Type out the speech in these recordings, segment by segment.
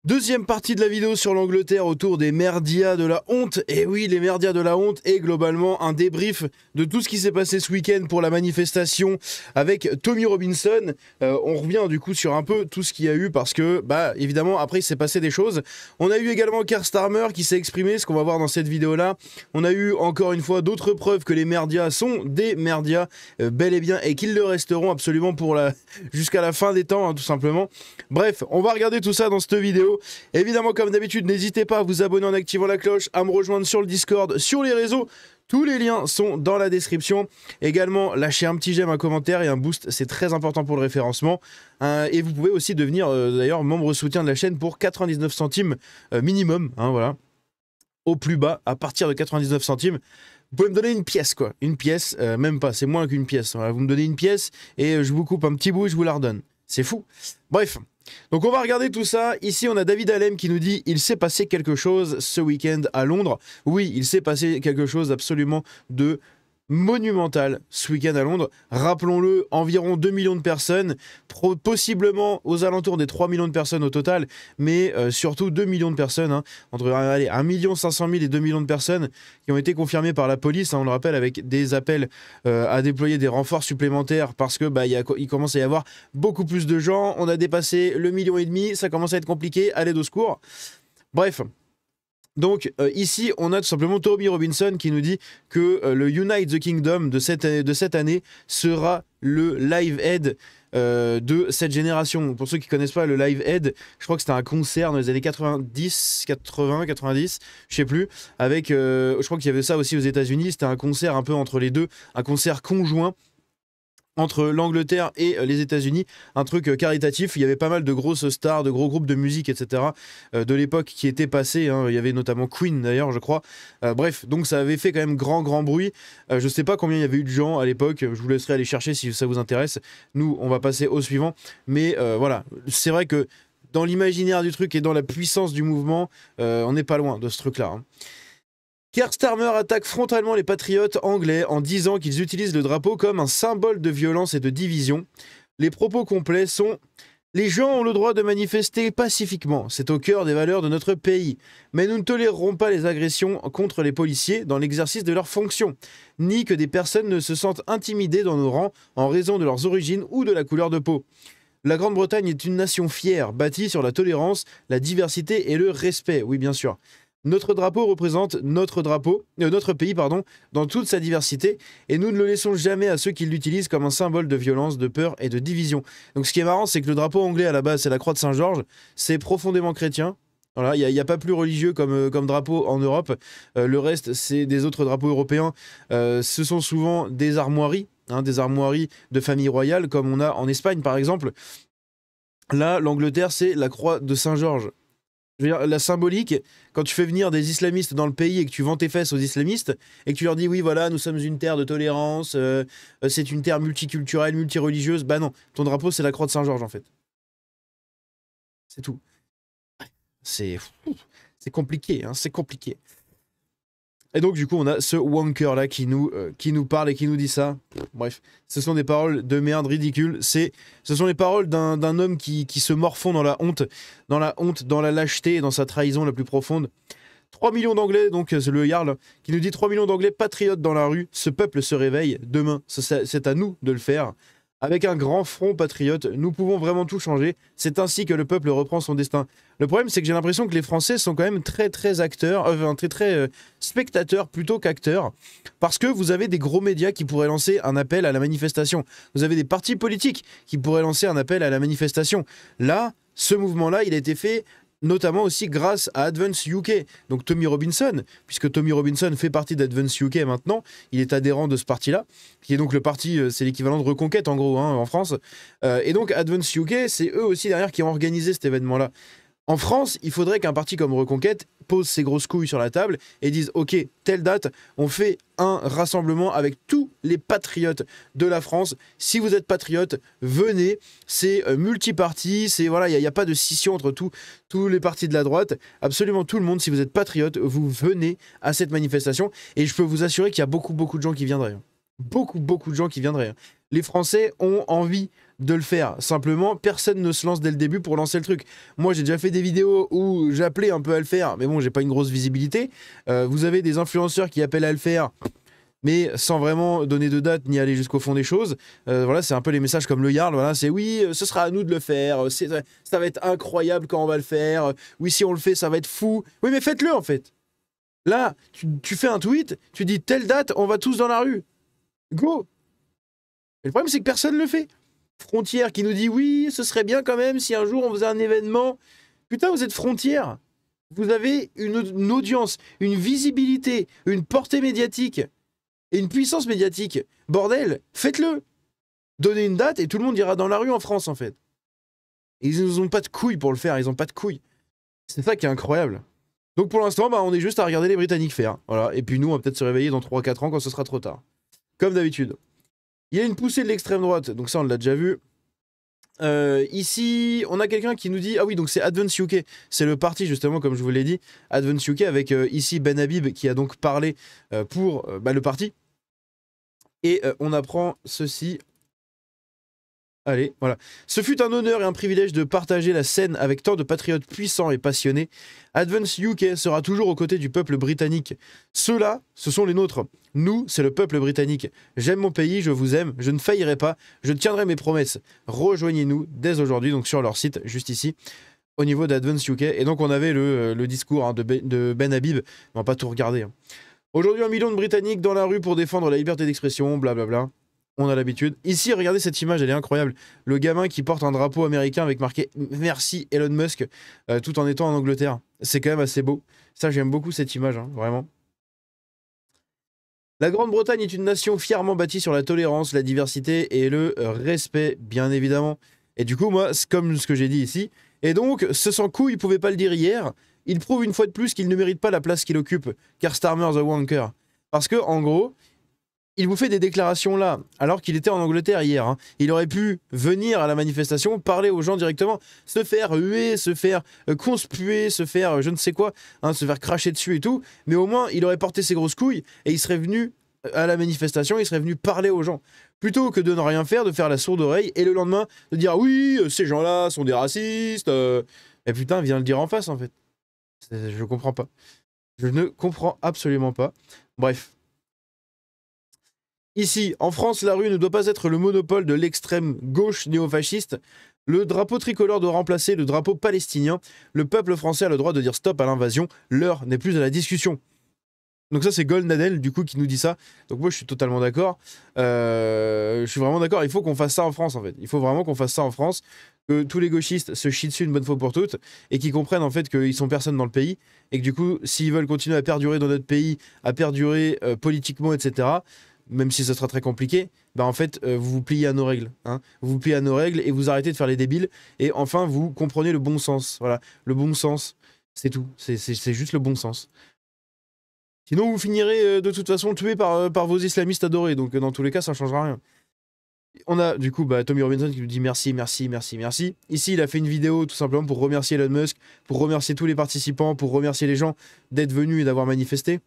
Deuxième partie de la vidéo sur l'Angleterre autour des merdias de la honte. Et oui, les merdias de la honte et globalement un débrief de tout ce qui s'est passé ce week-end pour la manifestation avec Tommy Robinson. On revient du coup sur un peu tout ce qu'il y a eu parce que, évidemment, après il s'est passé des choses. On a eu également Keir Starmer qui s'est exprimé, ce qu'on va voir dans cette vidéo-là. On a eu encore une fois d'autres preuves que les merdias sont des merdias bel et bien et qu'ils le resteront absolument pour jusqu'à la fin des temps, hein, tout simplement. Bref, on va regarder tout ça dans cette vidéo. Évidemment, comme d'habitude, n'hésitez pas à vous abonner en activant la cloche, à me rejoindre sur le Discord, sur les réseaux. Tous les liens sont dans la description. Également, lâchez un petit j'aime, un commentaire et un boost, c'est très important pour le référencement. Et vous pouvez aussi devenir d'ailleurs membre soutien de la chaîne pour 99 centimes minimum, hein, voilà. Au plus bas, à partir de 99 centimes. Vous pouvez me donner une pièce, quoi. Une pièce, même pas, c'est moins qu'une pièce. Voilà, vous me donnez une pièce et je vous coupe un petit bout et je vous la redonne. C'est fou. Bref. Donc on va regarder tout ça. Ici on a David Alem qui nous dit « Il s'est passé quelque chose ce week-end à Londres ». Oui, il s'est passé quelque chose absolument de monumental ce week-end à Londres. Rappelons-le, environ 2 millions de personnes, possiblement aux alentours des 3 millions de personnes au total, mais surtout 2 millions de personnes, hein, entre 1 500 000 et 2 millions de personnes qui ont été confirmées par la police, hein, on le rappelle, avec des appels à déployer des renforts supplémentaires parce que il commence à y avoir beaucoup plus de gens. On a dépassé le 1,5 million, ça commence à être compliqué, à l'aide au secours. Bref. Donc ici, on a tout simplement Tommy Robinson qui nous dit que le Unite the Kingdom de cette année sera le Live Aid de cette génération. Pour ceux qui ne connaissent pas le Live Aid, je crois que c'était un concert dans les années 90, 80, 90, je sais plus, avec, je crois qu'il y avait ça aussi aux États-Unis, c'était un concert un peu entre les deux, un concert conjoint entre l'Angleterre et les États-Unis, un truc caritatif. Il y avait pas mal de grosses stars, de gros groupes de musique, etc. De l'époque qui étaient passés. Hein. Il y avait notamment Queen d'ailleurs, je crois. Bref, donc ça avait fait quand même grand bruit. Je sais pas combien il y avait eu de gens à l'époque. Je vous laisserai aller chercher si ça vous intéresse. Nous, on va passer au suivant. Mais voilà, c'est vrai que dans l'imaginaire du truc et dans la puissance du mouvement, on n'est pas loin de ce truc-là. Hein. Keir Starmer attaque frontalement les patriotes anglais en disant qu'ils utilisent le drapeau comme un symbole de violence et de division. Les propos complets sont « Les gens ont le droit de manifester pacifiquement, c'est au cœur des valeurs de notre pays. Mais nous ne tolérerons pas les agressions contre les policiers dans l'exercice de leurs fonctions, ni que des personnes ne se sentent intimidées dans nos rangs en raison de leurs origines ou de la couleur de peau. La Grande-Bretagne est une nation fière, bâtie sur la tolérance, la diversité et le respect. » Oui, bien sûr. Notre drapeau représente notre pays, dans toute sa diversité, et nous ne le laissons jamais à ceux qui l'utilisent comme un symbole de violence, de peur et de division. Donc ce qui est marrant, c'est que le drapeau anglais, à la base, c'est la croix de Saint-Georges, c'est profondément chrétien. Voilà, il n'y a pas plus religieux comme drapeau en Europe. Le reste, c'est des autres drapeaux européens. Ce sont souvent des armoiries de famille royale, comme on a en Espagne, par exemple. Là, l'Angleterre, c'est la croix de Saint-Georges. Je veux dire, la symbolique, quand tu fais venir des islamistes dans le pays et que tu vends tes fesses aux islamistes et que tu leur dis oui voilà nous sommes une terre de tolérance, c'est une terre multiculturelle, multireligieuse, bah non, ton drapeau c'est la croix de Saint-Georges en fait. C'est tout. C'est compliqué, hein, c'est compliqué. Et donc du coup on a ce wanker là qui nous parle et qui nous dit ça. Bref, ce sont des paroles de merde ridicules. Ce sont les paroles d'un homme qui se morfond dans la honte, dans la lâcheté et dans sa trahison la plus profonde. 3 millions d'Anglais, donc c'est le Jarl, qui nous dit 3 millions d'Anglais patriotes dans la rue. Ce peuple se réveille demain. C'est à nous de le faire. Avec un grand front patriote, nous pouvons vraiment tout changer. C'est ainsi que le peuple reprend son destin. Le problème, c'est que j'ai l'impression que les Français sont quand même très acteurs, très spectateurs plutôt qu'acteurs, parce que vous avez des gros médias qui pourraient lancer un appel à la manifestation. Vous avez des partis politiques qui pourraient lancer un appel à la manifestation. Là, ce mouvement-là, il a été fait notamment aussi grâce à Advance UK, donc Tommy Robinson, puisque Tommy Robinson fait partie d'Advance UK maintenant, il est adhérent de ce parti-là, qui est donc le parti, c'est l'équivalent de Reconquête en gros, hein, en France, et donc Advance UK, c'est eux aussi derrière qui ont organisé cet événement-là. En France, il faudrait qu'un parti comme Reconquête pose ses grosses couilles sur la table et dise « Ok, telle date, on fait un rassemblement avec tous les patriotes de la France. Si vous êtes patriote, venez. C'est multiparti, c'est voilà, il n'y a pas de scission entre tous les partis de la droite. Absolument tout le monde, si vous êtes patriote, vous venez à cette manifestation. Et je peux vous assurer qu'il y a beaucoup de gens qui viendraient. Beaucoup de gens qui viendraient. Les Français ont envie de le faire. Simplement, personne ne se lance dès le début pour lancer le truc. Moi, j'ai déjà fait des vidéos où j'appelais un peu à le faire, mais bon, j'ai pas une grosse visibilité. Vous avez des influenceurs qui appellent à le faire, mais sans vraiment donner de date ni aller jusqu'au fond des choses. Voilà, c'est un peu les messages comme le Yarl, voilà, c'est oui, ce sera à nous de le faire, ça va être incroyable quand on va le faire, oui, si on le fait, ça va être fou. Oui, mais faites-le en fait. Là, tu fais un tweet, tu dis telle date, on va tous dans la rue. Go. Et le problème, c'est que personne ne le fait. Frontière qui nous dit oui, ce serait bien quand même si un jour on faisait un événement. Putain, vous êtes Frontière. Vous avez une audience, une visibilité, une portée médiatique et une puissance médiatique. Bordel, faites-le. Donnez une date et tout le monde ira dans la rue en France, en fait. Et ils n'ont pas de couilles pour le faire, ils n'ont pas de couilles. C'est ça qui est incroyable. Donc pour l'instant, bah, on est juste à regarder les Britanniques faire. Voilà. Et puis nous, on va peut-être se réveiller dans 3-4 ans quand ce sera trop tard. Comme d'habitude. Il y a une poussée de l'extrême droite, donc ça on l'a déjà vu. Ici, on a quelqu'un qui nous dit... Ah oui, donc c'est Advance UK, c'est le parti justement, comme je vous l'ai dit. Advance UK avec ici Ben Habib qui a donc parlé pour le parti. Et on apprend ceci... Allez, voilà. Ce fut un honneur et un privilège de partager la scène avec tant de patriotes puissants et passionnés. Advance UK sera toujours aux côtés du peuple britannique. Ceux-là, ce sont les nôtres. Nous, c'est le peuple britannique. J'aime mon pays, je vous aime, je ne faillirai pas, je tiendrai mes promesses. Rejoignez-nous dès aujourd'hui, donc sur leur site, juste ici, au niveau d'Advance UK. Et donc on avait le discours de Ben Habib, on va pas tout regarder. Aujourd'hui, 1 million de Britanniques dans la rue pour défendre la liberté d'expression, blablabla. On a l'habitude. Ici, regardez cette image, elle est incroyable. Le gamin qui porte un drapeau américain avec marqué « Merci Elon Musk » tout en étant en Angleterre. C'est quand même assez beau. Ça, j'aime beaucoup cette image, hein, vraiment. La Grande-Bretagne est une nation fièrement bâtie sur la tolérance, la diversité et le respect, bien évidemment. Et du coup, moi, c'est comme ce que j'ai dit ici. Et donc, ce sans-couille, il ne pouvait pas le dire hier. Il prouve une fois de plus qu'il ne mérite pas la place qu'il occupe, car Starmer the Wanker. Parce que, en gros... il vous fait des déclarations là, alors qu'il était en Angleterre hier. Hein. Il aurait pu venir à la manifestation, parler aux gens directement, se faire huer, se faire conspuer, se faire je ne sais quoi, hein, se faire cracher dessus et tout. Mais au moins, il aurait porté ses grosses couilles et il serait venu à la manifestation, il serait venu parler aux gens. Plutôt que de ne rien faire, de faire la sourde oreille et le lendemain de dire oui, ces gens-là sont des racistes. Et putain, viens le dire en face en fait. Je comprends pas. Je ne comprends absolument pas. Bref. Ici, en France, la rue ne doit pas être le monopole de l'extrême gauche néofasciste. Le drapeau tricolore doit remplacer le drapeau palestinien. Le peuple français a le droit de dire stop à l'invasion. L'heure n'est plus à la discussion. Donc ça, c'est Goldnadel, du coup, qui nous dit ça. Donc moi, je suis totalement d'accord. Je suis vraiment d'accord. Il faut qu'on fasse ça en France, en fait. Il faut vraiment qu'on fasse ça en France. Que tous les gauchistes se chient dessus une bonne fois pour toutes et qu'ils comprennent, en fait, qu'ils sont personne dans le pays. Et que du coup, s'ils veulent continuer à perdurer dans notre pays, à perdurer politiquement, etc., même si ce sera très compliqué, bah en fait, vous vous pliez à nos règles. Hein. Vous vous pliez à nos règles et vous arrêtez de faire les débiles. Et enfin, vous comprenez le bon sens. Voilà, le bon sens, c'est tout. C'est juste le bon sens. Sinon, vous finirez de toute façon tué par vos islamistes adorés. Donc, dans tous les cas, ça ne changera rien. On a du coup Tommy Robinson qui nous dit merci, merci, merci, merci. Ici, il a fait une vidéo tout simplement pour remercier Elon Musk, pour remercier tous les participants, pour remercier les gens d'être venus et d'avoir manifesté.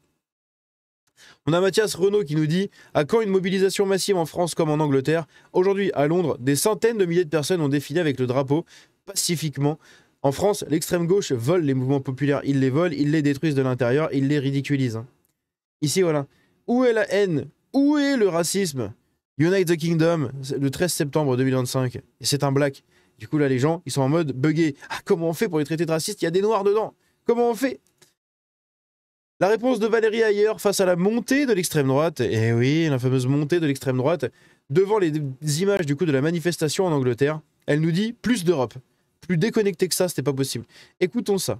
On a Mathias Renaud qui nous dit « À quand une mobilisation massive en France comme en Angleterre ? Aujourd'hui, à Londres, des centaines de milliers de personnes ont défilé avec le drapeau, pacifiquement. En France, l'extrême gauche vole les mouvements populaires. Ils les volent, ils les détruisent de l'intérieur, ils les ridiculisent. Ici, voilà. Où est la haine ? Où est le racisme ? Unite the Kingdom, le 13 septembre 2025. Et c'est un black. Du coup, là, les gens, ils sont en mode buggé. Ah, comment on fait pour les traiter de racistes ? Il y a des noirs dedans. Comment on fait ? La réponse de Valérie Ayer face à la montée de l'extrême droite, et oui, la fameuse montée de l'extrême droite, devant les images du coup de la manifestation en Angleterre, elle nous dit plus d'Europe. Plus déconnecté que ça, c'était pas possible. Écoutons ça.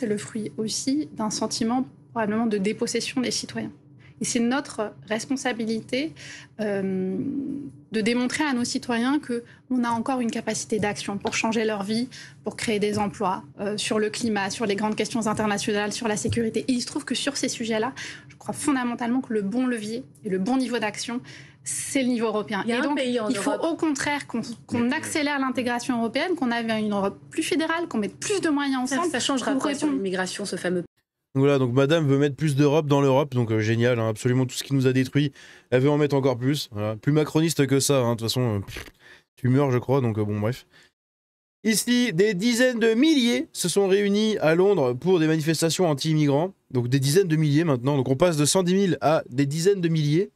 C'est le fruit aussi d'un sentiment probablement de dépossession des citoyens. Et c'est notre responsabilité de démontrer à nos citoyens qu'on a encore une capacité d'action pour changer leur vie, pour créer des emplois, sur le climat, sur les grandes questions internationales, sur la sécurité. Et il se trouve que sur ces sujets-là, je crois fondamentalement que le bon levier et le bon niveau d'action, c'est le niveau européen. Et donc, il faut au contraire qu'on accélère l'intégration européenne, qu'on ait une Europe plus fédérale, qu'on mette plus de moyens ensemble. Ça changera quoi sur l'immigration, ce fameux... Voilà, donc madame veut mettre plus d'Europe dans l'Europe, donc génial, hein, absolument tout ce qui nous a détruit, elle veut en mettre encore plus. Voilà. Plus macroniste que ça, hein, de toute façon, tu meurs je crois, donc bon bref. Ici, des dizaines de milliers se sont réunis à Londres pour des manifestations anti-immigrants. Donc des dizaines de milliers maintenant. Donc on passe de 110 000 à des dizaines de milliers.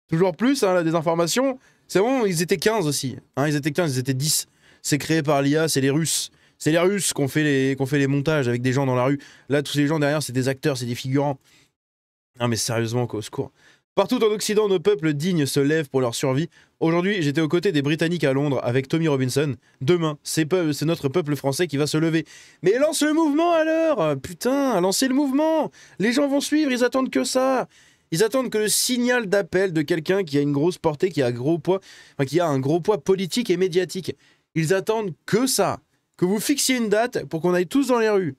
Toujours plus, hein, la désinformation. C'est bon, ils étaient 15 aussi. Hein, ils étaient 15, ils étaient 10. C'est créé par l'IA, c'est les Russes. C'est les Russes qui ont fait les montages avec des gens dans la rue. Là, tous les gens derrière, c'est des acteurs, c'est des figurants. Non mais sérieusement, au secours. Partout en Occident, nos peuples dignes se lèvent pour leur survie. Aujourd'hui, j'étais aux côtés des Britanniques à Londres avec Tommy Robinson. Demain, c'est notre peuple français qui va se lever. Mais lance le mouvement alors! Putain, lancez le mouvement! Les gens vont suivre, ils attendent que ça! Ils attendent que le signal d'appel de quelqu'un qui a une grosse portée, qui a un gros poids politique et médiatique. Ils attendent que ça. Que vous fixiez une date pour qu'on aille tous dans les rues.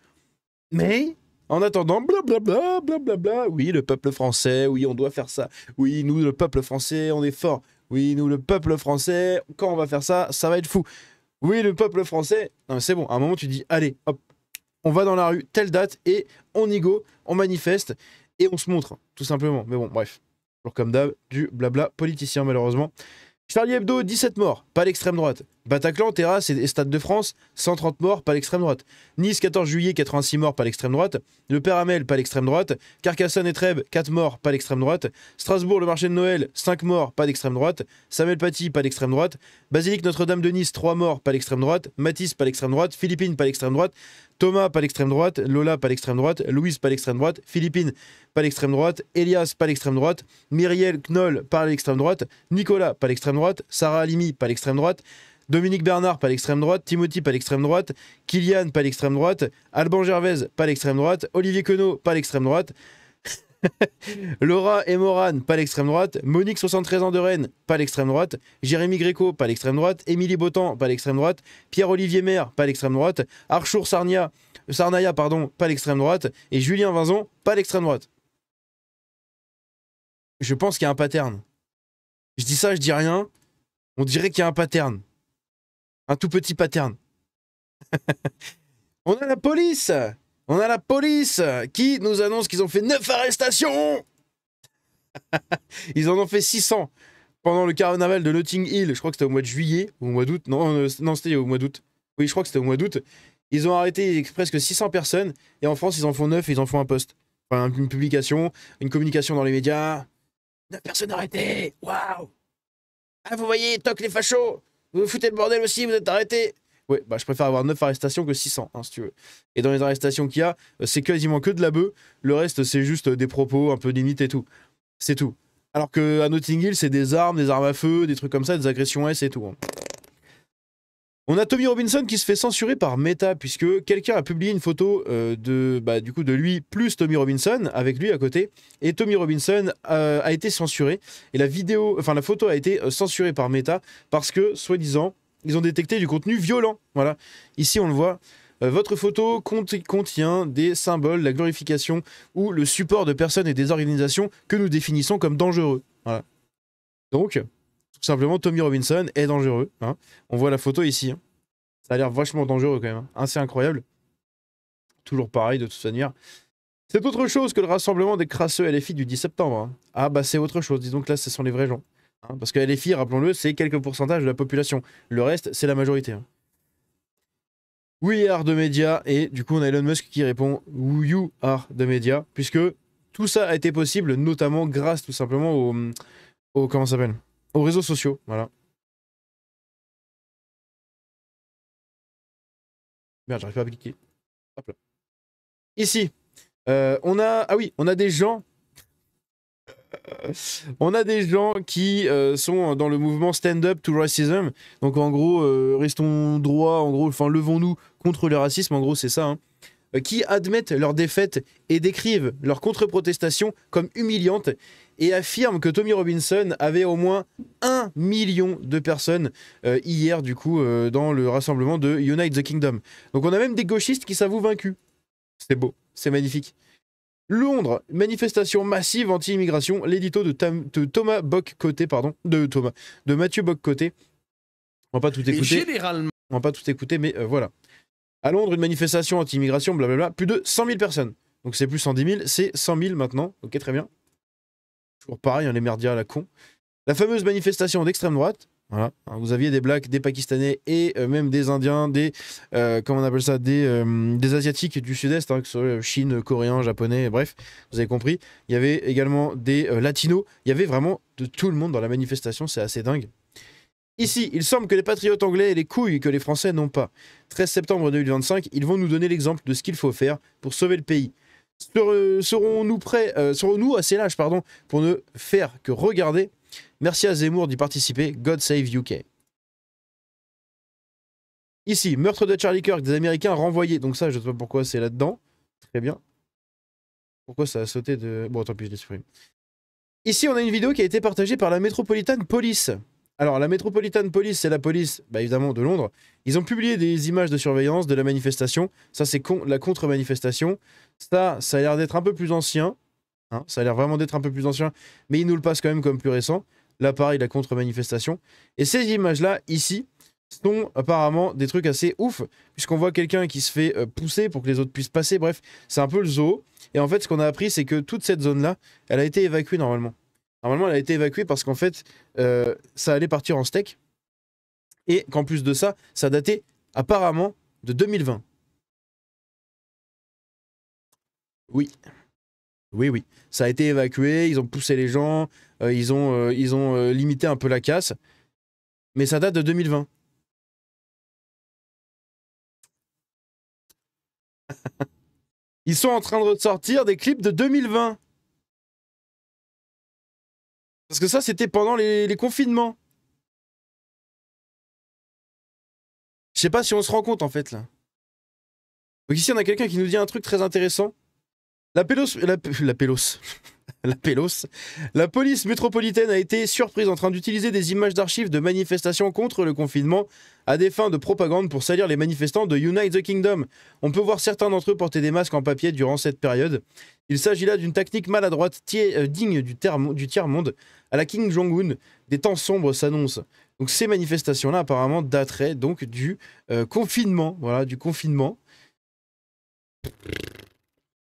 Mais... en attendant, blablabla, blablabla, oui, le peuple français, oui, on doit faire ça. Oui, nous, le peuple français, on est fort. Oui, nous, le peuple français, quand on va faire ça, ça va être fou. Oui, le peuple français... non, mais c'est bon, à un moment, tu dis, allez, hop, on va dans la rue, telle date, et on y go, on manifeste, et on se montre, tout simplement. Mais bon, bref, toujours comme d'hab, du blabla politicien, malheureusement. Charlie Hebdo, 17 morts, pas l'extrême droite. Bataclan, Terrasse et Stade de France, 130 morts, pas l'extrême droite. Nice, 14 juillet, 86 morts, pas l'extrême droite. Le Père Hamel, pas l'extrême droite. Carcassonne et Trèbes, 4 morts, pas l'extrême droite. Strasbourg, le marché de Noël, 5 morts, pas d'extrême droite. Samuel Paty, pas l'extrême droite. Basilique Notre-Dame de Nice, 3 morts, pas l'extrême droite. Matisse, pas l'extrême droite. Philippines, pas l'extrême droite. Thomas, pas l'extrême droite. Lola, pas l'extrême droite. Louise, pas l'extrême droite. Philippine, pas l'extrême droite. Elias, pas l'extrême droite. Myriel Knoll, pas l'extrême droite. Nicolas, pas l'extrême droite. Sarah Halimi, pas l'extrême droite. Dominique Bernard, pas l'extrême droite. Timothy, pas l'extrême droite. Kylian, pas l'extrême droite. Alban Gervais, pas l'extrême droite. Olivier Queneau, pas l'extrême droite. Laura et Morane, pas l'extrême droite. Monique, 73 ans de Rennes, pas l'extrême droite. Jérémy Gréco, pas l'extrême droite. Émilie Botan, pas l'extrême droite. Pierre-Olivier Maire, pas l'extrême droite. Archour Sarnaya, pas l'extrême droite. Et Julien Vinzon, pas l'extrême droite. Je pense qu'il y a un pattern. Je dis ça, je dis rien. On dirait qu'il y a un pattern. Un tout petit pattern. On a la police! On a la police qui nous annonce qu'ils ont fait 9 arrestations. Ils en ont fait 600 pendant le carnaval de Notting Hill. Je crois que c'était au mois de juillet ou au mois d'août. Non, c'était au mois d'août. Oui, je crois que c'était au mois d'août. Ils ont arrêté presque 600 personnes. Et en France, ils en font 9 et ils en font un post. Enfin, une publication, une communication dans les médias. 9 personnes arrêtées. Waouh! Ah, vous voyez, toc les fachos. Vous foutez le bordel aussi, vous êtes arrêtés. Ouais, bah je préfère avoir 9 arrestations que 600, hein, si tu veux. Et dans les arrestations qu'il y a, c'est quasiment que de la bœuf. Le reste, c'est juste des propos un peu limites et tout. C'est tout. Alors qu'à Notting Hill, c'est des armes à feu, des trucs comme ça, des agressions S et tout. Hein. On a Tommy Robinson qui se fait censurer par Meta, puisque quelqu'un a publié une photo de lui plus Tommy Robinson, avec lui à côté. Et Tommy Robinson a été censuré. Et la photo a été censurée par Meta, parce que, soi-disant, ils ont détecté du contenu violent. Voilà. Ici, on le voit. Votre photo contient des symboles, la glorification ou le support de personnes et des organisations que nous définissons comme dangereux. Voilà. Donc, tout simplement, Tommy Robinson est dangereux. Hein. On voit la photo ici. Hein. Ça a l'air vachement dangereux quand même. Hein. Assez incroyable. Toujours pareil de toute manière. C'est autre chose que le rassemblement des crasseux LFI du 10 septembre. Hein. Ah bah c'est autre chose. Disons que là, ce sont les vrais gens. Hein, parce que LFI, rappelons-le, c'est quelques pourcentages de la population. Le reste, c'est la majorité. Hein. We are the media. Et du coup, on a Elon Musk qui répond You are the media. Puisque tout ça a été possible, notamment grâce tout simplement comment ça s'appelle, aux réseaux sociaux. Voilà. Merde, j'arrive pas à cliquer. Hop là. Ici, on a des gens. On a des gens qui sont dans le mouvement Stand Up to Racism. Donc en gros, restons droits, en gros, enfin levons-nous contre le racisme, en gros c'est ça. Hein, qui admettent leur défaite et décrivent leur contre-protestation comme humiliante et affirment que Tommy Robinson avait au moins 1 million de personnes hier du coup dans le rassemblement de Unite the Kingdom. Donc on a même des gauchistes qui s'avouent vaincus. C'est beau, c'est magnifique. Londres, manifestation massive anti-immigration, l'édito de Thomas Bock-Côté, de Mathieu Bock-Côté. On va pas tout écouter. On va pas tout écouter, mais voilà. À Londres, une manifestation anti-immigration, blablabla, plus de 100 000 personnes. Donc c'est plus 110 000, c'est 100 000 maintenant. Ok, très bien. Toujours pareil, hein, les merdias à la con. La fameuse manifestation d'extrême droite. Voilà. Vous aviez des Blacks, des Pakistanais et même des Indiens, des comment on appelle ça, des Asiatiques du Sud-Est, hein, que ce soit Chine, Coréen, Japonais, bref, vous avez compris. Il y avait également des Latinos. Il y avait vraiment de tout le monde dans la manifestation, c'est assez dingue. Ici, il semble que les patriotes anglais aient les couilles que les Français n'ont pas. 13 septembre 2025, ils vont nous donner l'exemple de ce qu'il faut faire pour sauver le pays. Serons-nous assez lâches pour ne faire que regarder? Merci à Zemmour d'y participer. God save UK. Ici, meurtre de Charlie Kirk, des Américains renvoyés. Donc ça, je ne sais pas pourquoi c'est là-dedans. Très bien. Pourquoi ça a sauté de... Bon, tant pis, je l'ai supprimé. Ici, on a une vidéo qui a été partagée par la Metropolitan Police. Alors, la Metropolitan Police, c'est la police, évidemment, de Londres. Ils ont publié des images de surveillance de la manifestation. Ça, c'est la contre-manifestation. Ça a l'air d'être un peu plus ancien. Hein, ça a l'air vraiment d'être un peu plus ancien. Mais ils nous le passent quand même comme plus récent. Là, pareil, la contre-manifestation. Et ces images-là, ici, sont apparemment des trucs assez ouf. Puisqu'on voit quelqu'un qui se fait pousser pour que les autres puissent passer. Bref, c'est un peu le zoo. Et en fait, ce qu'on a appris, c'est que toute cette zone-là, elle a été évacuée normalement. Normalement, elle a été évacuée parce qu'en fait, ça allait partir en steak. Et qu'en plus de ça, ça datait apparemment de 2020. Oui. Oui. Ça a été évacué, ils ont poussé les gens, ils ont limité un peu la casse. Mais ça date de 2020. Ils sont en train de sortir des clips de 2020. Parce que ça, c'était pendant les confinements. Je sais pas si on se rend compte, en fait, là. Donc ici, on a quelqu'un qui nous dit un truc très intéressant. La police métropolitaine a été surprise en train d'utiliser des images d'archives de manifestations contre le confinement à des fins de propagande pour salir les manifestants de Unite the Kingdom. On peut voir certains d'entre eux porter des masques en papier durant cette période. Il s'agit là d'une technique maladroite digne du tiers-monde. À la Kim Jong-un, des temps sombres s'annoncent. Donc ces manifestations-là, apparemment, dateraient donc du confinement. Voilà, du confinement.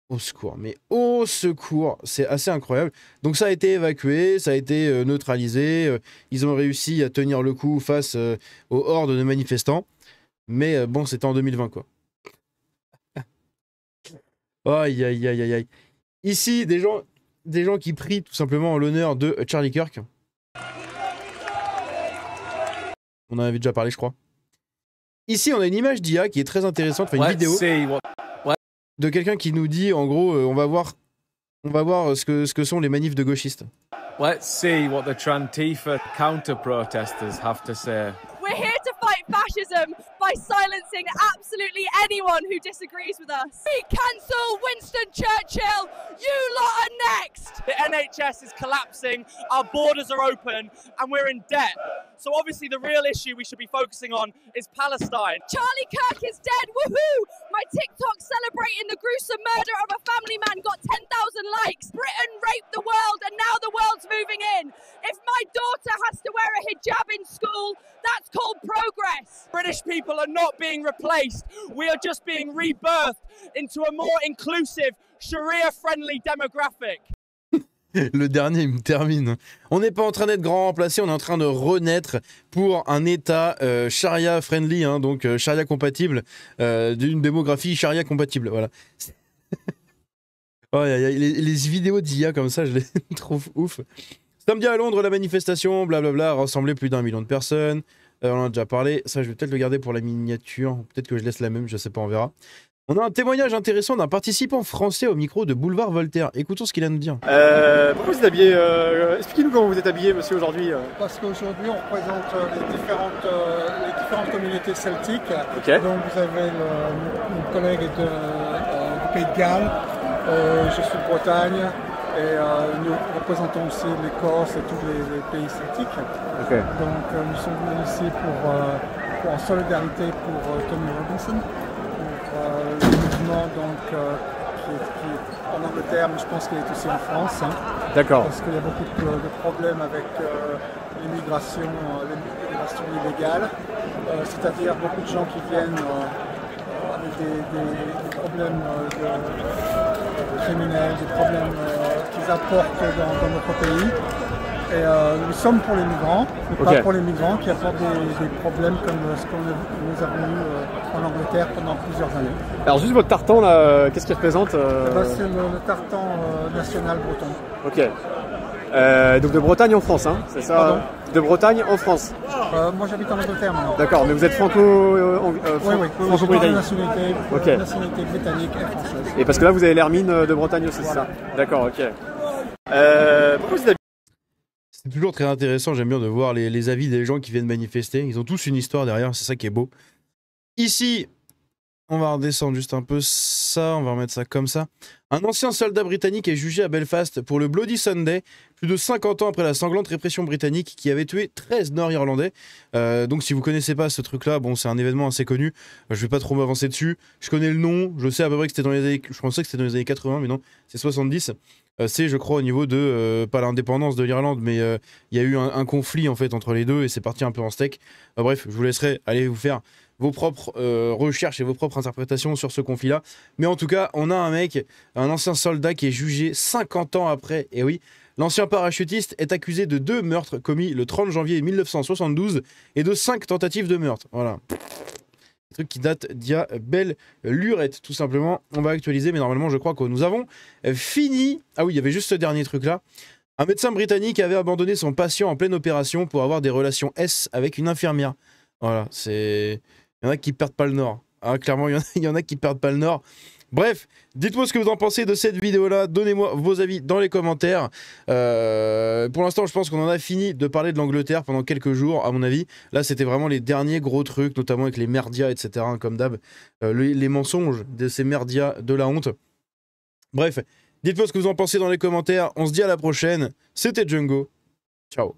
Au secours, mais au secours, c'est assez incroyable. Donc ça a été évacué, ça a été neutralisé, ils ont réussi à tenir le coup face aux hordes de manifestants, mais bon, c'était en 2020 quoi. Aïe aïe aïe aïe aïe. Ici, des gens qui prient tout simplement en l'honneur de Charlie Kirk. On en avait déjà parlé, je crois. Ici, on a une image d'IA qui est très intéressante, enfin une vidéo de quelqu'un qui nous dit, en gros, on va voir ce que sont les manifs de gauchistes. Let's see what the Trantifa counter-protesters have to say. We're here to fight fascism by silencing absolutely anyone who disagrees with us. We cancel Winston Churchill. You lot are next. The NHS is collapsing, our borders are open, and we're in debt. So obviously the real issue we should be focusing on is Palestine. Charlie Kirk is dead, woohoo! My TikTok celebrating the gruesome murder of a family man got 10,000 likes. Britain raped the world and now the world's moving in. If my daughter has to wear a hijab in school, that's called progress. British people are not being replaced. We are just being rebirthed into a more inclusive, Sharia-friendly demographic. Le dernier, il me termine. On n'est pas en train d'être grand remplacé, on est en train de renaître pour un État charia-friendly, hein, donc charia-compatible, d'une démographie charia-compatible, voilà. Oh, les vidéos d'IA comme ça, je les trouve ouf. Samedi à Londres, la manifestation, blablabla, a rassemblé plus d'1 million de personnes. On en a déjà parlé, ça je vais peut-être le garder pour la miniature, peut-être que je laisse la même, je sais pas, on verra. On a un témoignage intéressant d'un participant français au micro de Boulevard Voltaire. Écoutons ce qu'il a à nous dire. Pourquoi vous êtes habillé expliquez-nous comment vous êtes habillé, monsieur, aujourd'hui. Parce qu'aujourd'hui, on représente les différentes communautés celtiques. Okay. Donc, vous avez une collègue du Pays de Galles, je suis de Bretagne, et nous représentons aussi l'Écosse et tous les pays celtiques. Okay. Donc, nous sommes venus ici pour en solidarité pour Tommy Robinson. Le mouvement donc, qui est en Angleterre, mais je pense qu'il est aussi en France. Hein, d'accord. Parce qu'il y a beaucoup de problèmes avec l'immigration illégale, c'est-à-dire beaucoup de gens qui viennent avec des problèmes criminels, des problèmes qu'ils apportent dans notre pays. Et nous sommes pour les migrants, mais pas pour les migrants qui apportent des problèmes comme ce que nous avons eu en Angleterre pendant plusieurs années. Alors juste votre tartan là, qu'est-ce qu'il représente C'est le tartan national breton. Ok. Donc de Bretagne en France, hein, c'est ça? Pardon? De Bretagne en France. Moi j'habite en Angleterre maintenant. D'accord, mais vous êtes Oui, franco-britannique. nationalité britannique et française. Et parce que là vous avez l'hermine de Bretagne aussi, c'est ça? D'accord, ok. Pourquoi vous êtes C'est toujours très intéressant, j'aime bien de voir les avis des gens qui viennent manifester. Ils ont tous une histoire derrière, c'est ça qui est beau. Ici, on va redescendre juste un peu ça, on va remettre ça comme ça. Un ancien soldat britannique est jugé à Belfast pour le Bloody Sunday, plus de 50 ans après la sanglante répression britannique qui avait tué 13 Nord-Irlandais. Donc si vous connaissez pas ce truc-là, bon, c'est un événement assez connu, je vais pas trop m'avancer dessus. Je connais le nom, je sais à peu près que c'était dans les années... Je pensais que c'était dans les années 80, mais non, c'est 70. C'est, je crois, au niveau de, pas l'indépendance de l'Irlande, mais il y a eu un conflit en fait entre les deux et c'est parti un peu en steak. Bref, je vous laisserai aller vous faire vos propres recherches et vos propres interprétations sur ce conflit-là. Mais en tout cas, on a un mec, un ancien soldat qui est jugé 50 ans après. Et oui, l'ancien parachutiste est accusé de 2 meurtres commis le 30 janvier 1972 et de 5 tentatives de meurtre. Voilà. Truc qui date d'il y a belle lurette, tout simplement. On va actualiser, mais normalement, je crois que nous avons fini. Ah oui, il y avait juste ce dernier truc-là. Un médecin britannique avait abandonné son patient en pleine opération pour avoir des relations S avec une infirmière. Voilà, c'est... Il y en a qui perdent pas le nord. Ah, clairement, il y en a qui perdent pas le nord. Bref, dites-moi ce que vous en pensez de cette vidéo-là. Donnez-moi vos avis dans les commentaires. Pour l'instant, je pense qu'on en a fini de parler de l'Angleterre pendant quelques jours, à mon avis. Là, c'était vraiment les derniers gros trucs, notamment avec les merdias, etc. Comme d'hab. Les mensonges de ces merdias de la honte. Bref, dites-moi ce que vous en pensez dans les commentaires. On se dit à la prochaine. C'était Django. Ciao.